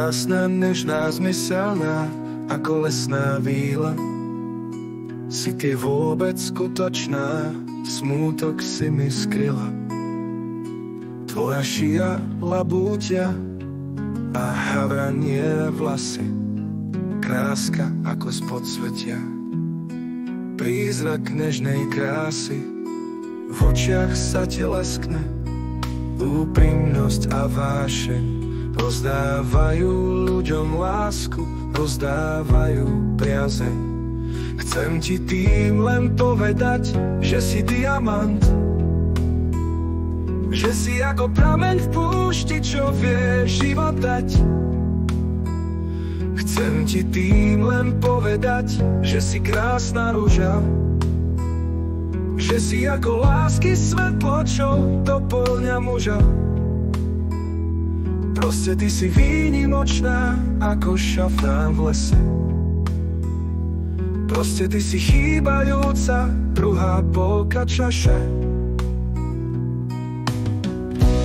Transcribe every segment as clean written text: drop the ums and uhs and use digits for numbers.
krásna, nežná, zmyselná, ako lesná víla. Si ty vôbec skutočná, smútok si mi skryla. Tvoja šia, labúťa a havranie vlasy, kráska ako z podsvetia, prízrak nežnej krásy. V očiach sa ti leskne úprimnosť a vášeň, rozdávajú ľuďom lásku, rozdávajú priazeň. Chcem ti tým len povedať, že si diamant, že si ako prameň v púšti, čo vie život dať. Chcem ti tým len povedať, že si krásna ruža, že si ako lásky svetlo, čo doplňa muža. Proste ty si výnimočná, ako šafrán v lese. Proste ty si chýbajúca, druhá polka čaše.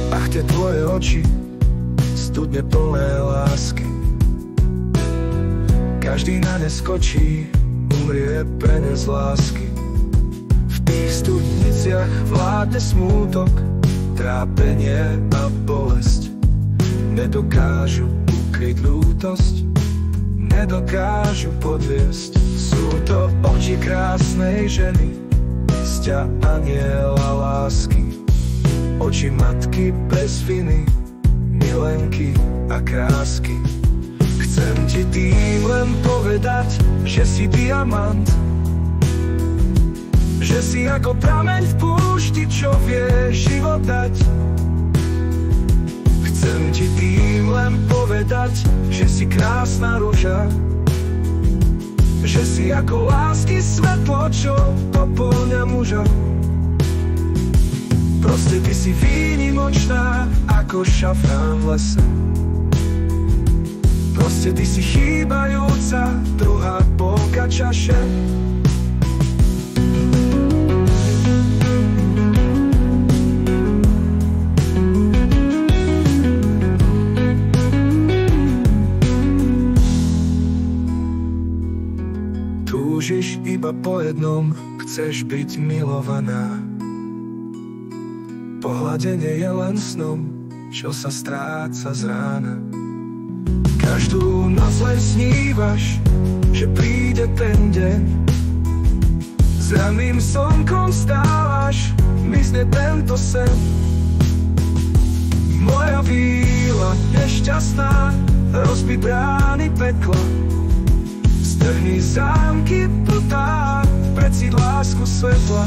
Ach, tie tvoje oči, studne plné lásky. Každý na ne skočí, umrie pre ne z lásky. V tých studniciach vládne smútok, trápenie a bolesť. Nedokážu ukryť ľútosť, nedokážu podviesť. Sú to oči krásnej ženy, sťa aniela lásky. Oči matky bez viny, milenky a krásky. Chcem ti tým len povedať, že si diamant, že si ako prameň v púšti, čo vie život dať. Chcem ti tým len povedať, že si krásna ruža, že si ako lásky svetlo, čo doplňa muža. Proste ty si výnimočná, ako šafrán v lese. Proste ty si chýbajúca, druhá polka čaše. Túžiš iba po jednom, chceš byť milovaná. Pohľadenie je len snom, čo sa stráca z rána. Každú noc len snívaš, že príde ten deň. S ranným slnkom stávaš, mizne tento sen. Moja víla nešťastná, rozbí brány pekla. Strhni zámky putá, precíť lásku svetla.